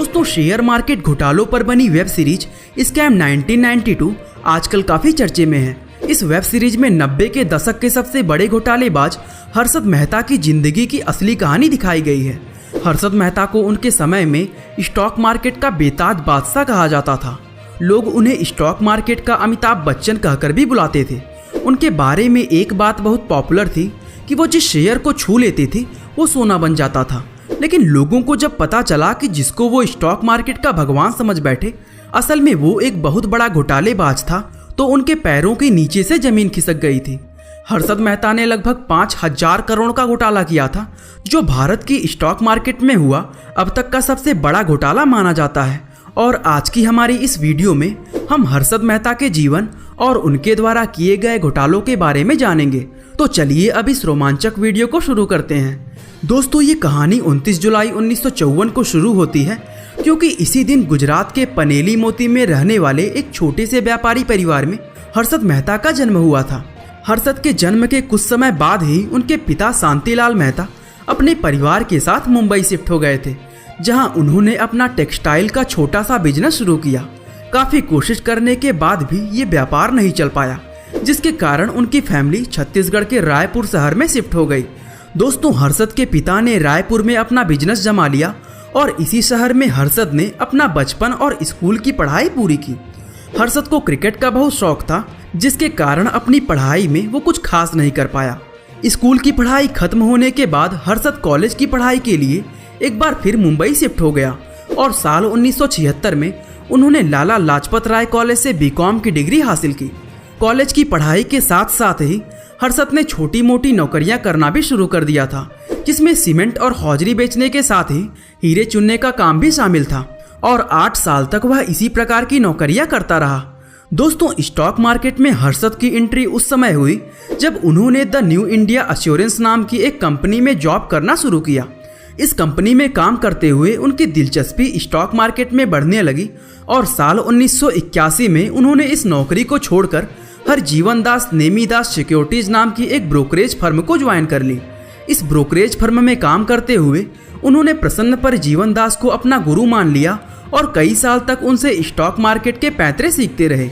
दोस्तों, share market घोटालों पर बनी वेब सीरीज स्कैम 1992 आजकल काफी चर्चे में है। इस वेब सीरीज में 90 के दशक के सबसे बड़े घोटालेबाज हर्षद मेहता की जिंदगी की असली कहानी दिखाई गई है। हर्षद मेहता को उनके समय में स्टॉक मार्केट का बेताज बादशाह कहा जाता था। लोग उन्हें स्टॉक मार्केट का अमिताभ बच्चन कहकर भी बुलाते थे। उनके बारे में एक बात बहुत पॉपुलर थी कि वो जिस शेयर को छू लेते थे वो सोना बन जाता था। लेकिन लोगों को जब पता चला कि जिसको वो स्टॉक मार्केट का भगवान समझ बैठे असल में वो एक बहुत बड़ा घोटालेबाज था, तो उनके पैरों के नीचे से जमीन खिसक गई थी। हर्षद मेहता ने लगभग 5,000 करोड़ का घोटाला किया था, जो भारत की स्टॉक मार्केट में हुआ अब तक का सबसे बड़ा घोटाला माना जाता है। और आज की हमारी इस वीडियो में हम हर्षद मेहता के जीवन और उनके द्वारा किए गए घोटालों के बारे में जानेंगे। तो चलिए अब इस रोमांचक वीडियो को शुरू करते हैं। दोस्तों, ये कहानी 29 जुलाई 1954 को शुरू होती है, क्योंकि इसी दिन गुजरात के पनेली मोती में रहने वाले एक छोटे से व्यापारी परिवार में हर्षद मेहता का जन्म हुआ था। हर्षद के जन्म के कुछ समय बाद ही उनके पिता शांतिलाल मेहता अपने परिवार के साथ मुंबई शिफ्ट हो गए थे, जहां उन्होंने अपना टेक्सटाइल का छोटा सा बिजनेस शुरू किया। काफी कोशिश करने के बाद भी ये व्यापार नहीं चल पाया, जिसके कारण उनकी फैमिली छत्तीसगढ़ के रायपुर शहर में शिफ्ट हो गई। दोस्तों, हर्षद के पिता ने रायपुर में अपना बिजनेस जमा लिया और इसी शहर में हर्षद ने अपना बचपन और स्कूल की पढ़ाई पूरी की। हर्षद को क्रिकेट का बहुत शौक था, जिसके कारण अपनी पढ़ाई में वो कुछ खास नहीं कर पाया। स्कूल की पढ़ाई खत्म होने के बाद हर्षद कॉलेज की पढ़ाई के लिए एक बार फिर मुंबई शिफ्ट हो गया और साल 1976 में उन्होंने लाला लाजपत राय कॉलेज से बीकॉम की डिग्री हासिल की। कॉलेज की पढ़ाई के साथ साथ ही हर्षद ने छोटी मोटी नौकरियां करना भी शुरू कर दिया था, जिसमें सीमेंट और हौजरी बेचने के साथ ही हीरे चुनने का काम भी शामिल था और 8 साल तक वह इसी प्रकार की नौकरियां करता रहा। दोस्तों, स्टॉक मार्केट में हर्षद की एंट्री उस समय हुई जब उन्होंने द न्यू इंडिया एश्योरेंस नाम की एक कंपनी में जॉब करना शुरू किया। इस कंपनी में काम करते हुए उनकी दिलचस्पी स्टॉक मार्केट में बढ़ने लगी और साल 1981 में उन्होंने इस नौकरी को छोड़कर हरजीवन दास नेमीदास सिक्योरिटीज नाम की एक ब्रोकरेज फर्म को ज्वाइन कर ली। इस ब्रोकरेज फर्म में काम करते हुए उन्होंने प्रसन्न पर जीवन दास को अपना गुरु मान लिया और कई साल तक उनसे स्टॉक मार्केट के पैंतरे सीखते रहे।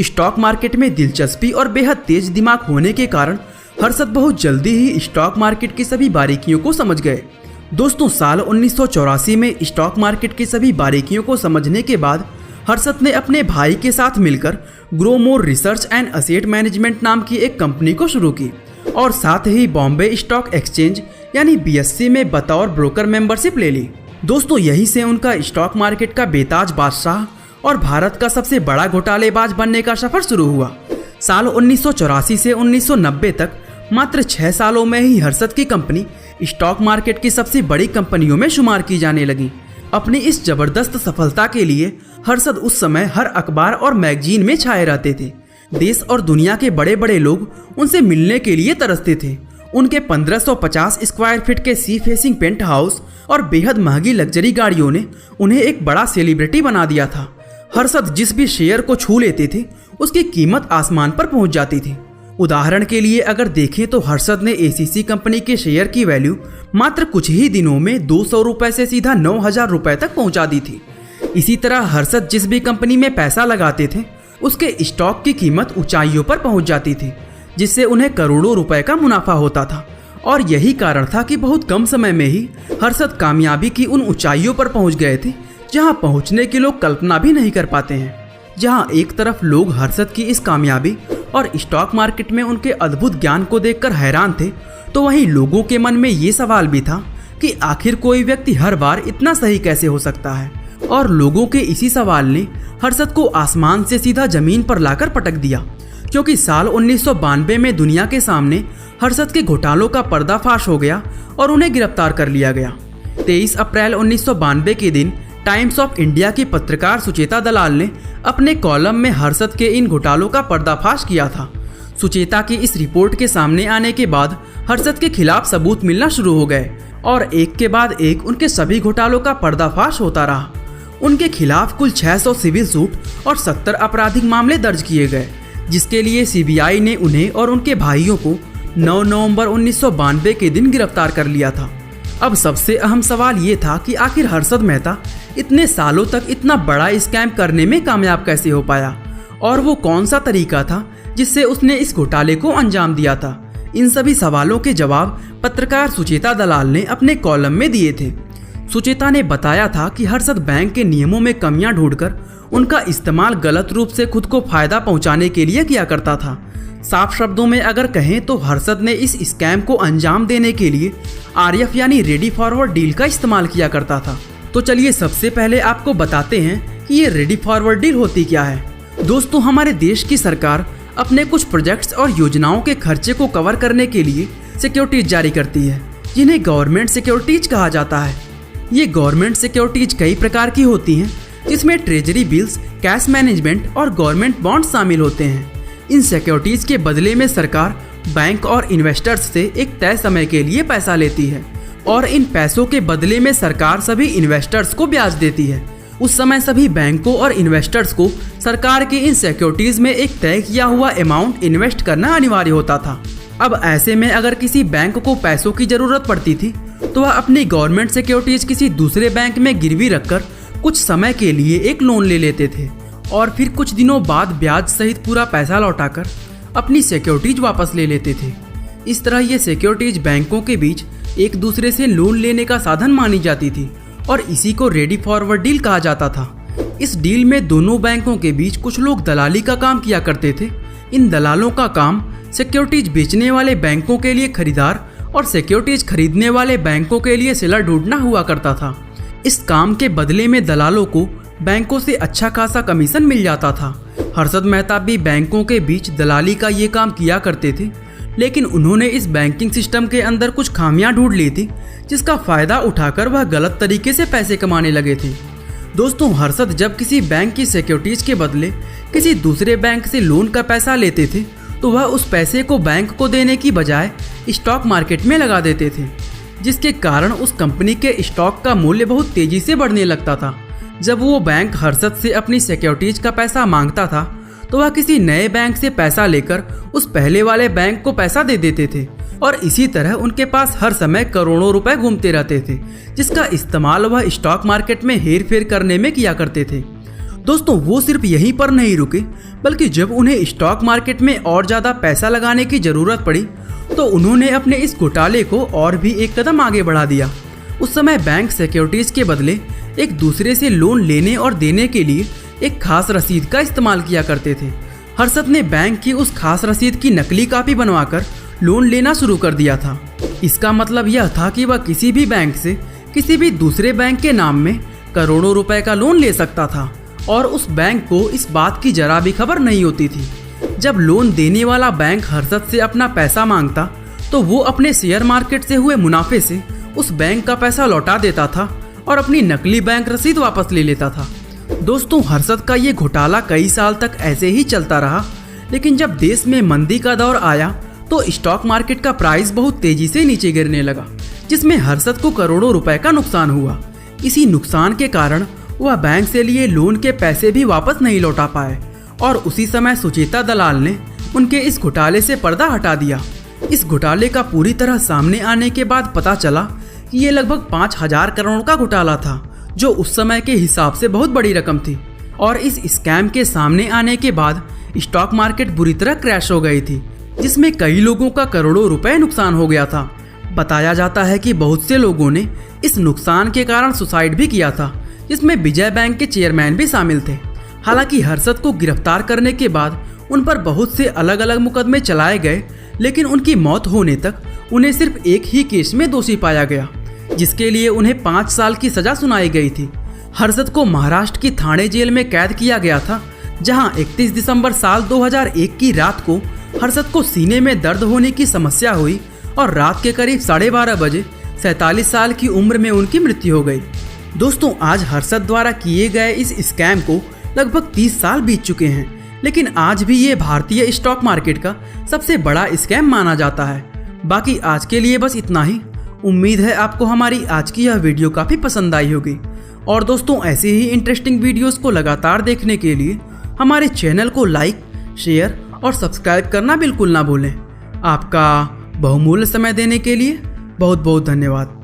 स्टॉक मार्केट में दिलचस्पी और बेहद तेज दिमाग होने के कारण हर्षद बहुत जल्दी ही स्टॉक मार्केट की सभी बारीकियों को समझ गए। दोस्तों, साल 1984 में स्टॉक मार्केट की सभी बारीकियों को समझने के बाद हर्षद ने अपने भाई के साथ मिलकर grow more research and asset management नाम की एक कंपनी को शुरू की और साथ ही बॉम्बे स्टॉक एक्सचेंज यानी BSE में बतौर ब्रोकर मेंबरशिप ले ली। दोस्तों, यहीं से उनका स्टॉक मार्केट का बेताज बादशाह और भारत का सबसे बड़ा घोटालेबाज बनने का सफर शुरू हुआ। साल 1984 से 1990 तक मात्र 6 सालों में ही हर्षद की कंपनी स्टॉक मार्केट की सबसे बड़ी कंपनियों में शुमार की जाने लगी। अपनी इस जबरदस्त सफलता के लिए हर्षद उस समय हर अखबार और मैगजीन में छाए रहते थे। देश और दुनिया के बड़े बड़े लोग उनसे मिलने के लिए तरसते थे। उनके 1550 स्क्वायर फीट के सी फेसिंग पेंट हाउस और बेहद महंगी लग्जरी गाड़ियों ने उन्हें एक बड़ा सेलिब्रिटी बना दिया था। हर्षद जिस भी शेयर को छू लेते थे उसकी कीमत आसमान पर पहुंच जाती थी। उदाहरण के लिए अगर देखें तो हर्षद ने ACC कंपनी के शेयर की वैल्यू मात्र कुछ ही दिनों में 200 रुपए से सीधा 9,000 रुपए तक पहुंचा दी थी। इसी तरह हर्षद जिस भी कंपनी में पैसा लगाते थे उसके स्टॉक की कीमत ऊंचाइयों पर पहुंच जाती थी, जिससे उन्हें करोड़ों रुपए का मुनाफा होता था। और यही कारण था कि बहुत कम समय में ही हर्षद कामयाबी की उन ऊंचाइयों पर पहुंच गए थे जहां पहुंचने की लोग कल्पना भी नहीं कर पाते हैं। जहां एक तरफ लोग हर्षद की इस कामयाबी और स्टॉक मार्केट में उनके अद्भुत ज्ञान को देखकर हैरान थे, तो वहीं लोगों के मन में ये सवाल भी था कि आखिर कोई व्यक्ति हर बार इतना सही कैसे हो सकता है। और लोगों के इसी सवाल ने हर्षद को आसमान से सीधा जमीन पर लाकर पटक दिया, क्योंकि साल 1992 में दुनिया के सामने हर्षद के घोटालों का पर्दाफाश हो गया और उन्हें गिरफ्तार कर लिया गया। 23 अप्रैल 1992 के दिन टाइम्स ऑफ इंडिया की पत्रकार सुचेता दलाल ने अपने कॉलम में हर्षद के इन घोटालों का पर्दाफाश किया था। सुचेता की इस रिपोर्ट के सामने आने के बाद हर्षद के खिलाफ सबूत मिलना शुरू हो गए और एक के बाद एक उनके सभी घोटालों का पर्दाफाश होता रहा। उनके खिलाफ कुल 600 सिविल सूट और 70 आपराधिक मामले दर्ज किए गए, जिसके लिए CBI ने उन्हें और उनके भाइयों को 9 नवंबर 1992 के दिन गिरफ्तार कर लिया था। अब सबसे अहम सवाल ये था कि आखिर हर्षद मेहता इतने सालों तक इतना बड़ा स्कैम करने में कामयाब कैसे हो पाया और वो कौन सा तरीका था जिससे उसने इस घोटाले को अंजाम दिया था। इन सभी सवालों के जवाब पत्रकार सुचेता दलाल ने अपने कॉलम में दिए थे। सुचेता ने बताया था कि हर्षद बैंक के नियमों में कमियां ढूंढकर उनका इस्तेमाल गलत रूप से खुद को फायदा पहुंचाने के लिए किया करता था। साफ शब्दों में अगर कहें तो हर्षद ने इस स्कैम को अंजाम देने के लिए RF यानी रेडी फॉरवर्ड डील का इस्तेमाल किया करता था। तो चलिए सबसे पहले आपको बताते हैं कि ये रेडी फॉरवर्ड डील होती क्या है। दोस्तों, हमारे देश की सरकार अपने कुछ प्रोजेक्ट्स और योजनाओं के खर्चे को कवर करने के लिए सिक्योरिटीज जारी करती है, जिन्हें गवर्नमेंट सिक्योरिटीज कहा जाता है। ये गवर्नमेंट सिक्योरिटीज कई प्रकार की होती हैं, जिसमें ट्रेजरी बिल्स, कैश मैनेजमेंट और गवर्नमेंट बॉन्ड शामिल होते हैं। इन सिक्योरिटीज के बदले में सरकार बैंक और इन्वेस्टर्स से एक तय समय के लिए पैसा लेती है और इन पैसों के बदले में सरकार सभी इन्वेस्टर्स को ब्याज देती है। उस समय सभी बैंकों और इन्वेस्टर्स को सरकार की इन सिक्योरिटीज में एक तय किया हुआ अमाउंट इन्वेस्ट करना अनिवार्य होता था। अब ऐसे में अगर किसी बैंक को पैसों की जरूरत पड़ती थी तो वह अपनी गवर्नमेंट सिक्योरिटीज किसी दूसरे बैंक में गिरवी रखकर कुछ समय के लिए एक लोन ले लेते थे और फिर कुछ दिनों बाद ब्याज सहित पूरा पैसा लौटाकर अपनी सिक्योरिटीज वापस ले लेते थे। इस तरह ये सिक्योरिटीज बैंकों के बीच एक दूसरे से लोन लेने का साधन मानी जाती थी और इसी को रेडी फॉरवर्ड डील कहा जाता था। इस डील में दोनों बैंकों के बीच कुछ लोग दलाली का काम किया करते थे। इन दलालों का काम सिक्योरिटीज बेचने वाले बैंकों के लिए खरीदार और सिक्योरिटीज खरीदने वाले बैंकों के लिए सेलर ढूंढना हुआ करता था। इस काम के बदले में दलालों को बैंकों से अच्छा खासा कमीशन मिल जाता था। हर्षद मेहता भी बैंकों के बीच दलाली का ये काम किया करते थे, लेकिन उन्होंने इस बैंकिंग सिस्टम के अंदर कुछ खामियां ढूंढ ली थी, जिसका फायदा उठाकर वह गलत तरीके से पैसे कमाने लगे थे। दोस्तों, हर्षद जब किसी बैंक की सिक्योरिटीज के बदले किसी दूसरे बैंक से लोन का पैसा लेते थे तो वह उस पैसे को बैंक को देने की बजाय स्टॉक मार्केट में लगा देते थे, जिसके कारण उस कंपनी के स्टॉक का मूल्य बहुत तेजी से बढ़ने लगता था। जब वो बैंक हर्षद से अपनी सिक्योरिटीज का पैसा मांगता था तो वह किसी नए बैंक से पैसा लेकर उस पहले वाले बैंक को पैसा दे देते थे और इसी तरह उनके पास हर समय करोड़ों रुपए घूमते रहते थे, जिसका इस्तेमाल वह स्टॉक मार्केट में हेर फेर करने में किया करते थे। दोस्तों, वो सिर्फ यहीं पर नहीं रुके, बल्कि जब उन्हें स्टॉक मार्केट में और ज़्यादा पैसा लगाने की ज़रूरत पड़ी तो उन्होंने अपने इस घोटाले को और भी एक कदम आगे बढ़ा दिया। उस समय बैंक सिक्योरिटीज के बदले एक दूसरे से लोन लेने और देने के लिए एक खास रसीद का इस्तेमाल किया करते थे। हर्षद ने बैंक की उस खास रसीद की नकली कॉपी बनवाकर लोन लेना शुरू कर दिया था। इसका मतलब यह था कि वह किसी भी बैंक से किसी भी दूसरे बैंक के नाम में करोड़ों रुपए का लोन ले सकता था और उस बैंक को इस बात की जरा भी खबर नहीं होती थी। जब लोन देने वाला बैंक हर्षद से अपना पैसा मांगता तो वो अपने शेयर मार्केट से हुए मुनाफे से उस बैंक का पैसा लौटा देता था और अपनी नकली बैंक रसीद वापस ले लेता था। दोस्तों, हर्षद का ये घोटाला कई साल तक ऐसे ही चलता रहा, लेकिन जब देश में मंदी का दौर आया तो स्टॉक मार्केट का प्राइस बहुत तेजी से नीचे गिरने लगा, जिसमें हर्षद को करोड़ों रुपए का नुकसान हुआ। इसी नुकसान के कारण वह बैंक से लिए लोन के पैसे भी वापस नहीं लौटा पाए और उसी समय सुचेता दलाल ने उनके इस घोटाले से पर्दा हटा दिया। इस घोटाले का पूरी तरह सामने आने के बाद पता चला कि ये लगभग 5,000 करोड़ का घोटाला था, जो उस समय के हिसाब से बहुत बड़ी रकम थी। और इस स्कैम के सामने आने के बाद स्टॉक मार्केट बुरी तरह क्रैश हो गई थी, जिसमें कई लोगों का करोड़ों रुपए नुकसान हो गया था। बताया जाता है कि बहुत से लोगों ने इस नुकसान के कारण सुसाइड भी किया था, जिसमें विजय बैंक के चेयरमैन भी शामिल थे। हालांकि हर्षद को गिरफ्तार करने के बाद उन पर बहुत से अलग अलग मुकदमे चलाए गए, लेकिन उनकी मौत होने तक उन्हें सिर्फ एक ही केस में दोषी पाया गया, जिसके लिए उन्हें 5 साल की सजा सुनाई गई थी। हर्षद को महाराष्ट्र की ठाणे जेल में कैद किया गया था, जहां 31 दिसंबर साल 2001 की रात को हर्षद को सीने में दर्द होने की समस्या हुई और रात के करीब 12:30 बजे 47 साल की उम्र में उनकी मृत्यु हो गई। दोस्तों, आज हर्षद द्वारा किए गए इस स्कैम को लगभग 30 साल बीत चुके हैं, लेकिन आज भी ये भारतीय स्टॉक मार्केट का सबसे बड़ा स्कैम माना जाता है। बाकी आज के लिए बस इतना ही। उम्मीद है आपको हमारी आज की यह वीडियो काफ़ी पसंद आई होगी। और दोस्तों, ऐसे ही इंटरेस्टिंग वीडियोस को लगातार देखने के लिए हमारे चैनल को लाइक, शेयर और सब्सक्राइब करना बिल्कुल ना भूलें। आपका बहुमूल्य समय देने के लिए बहुत बहुत धन्यवाद।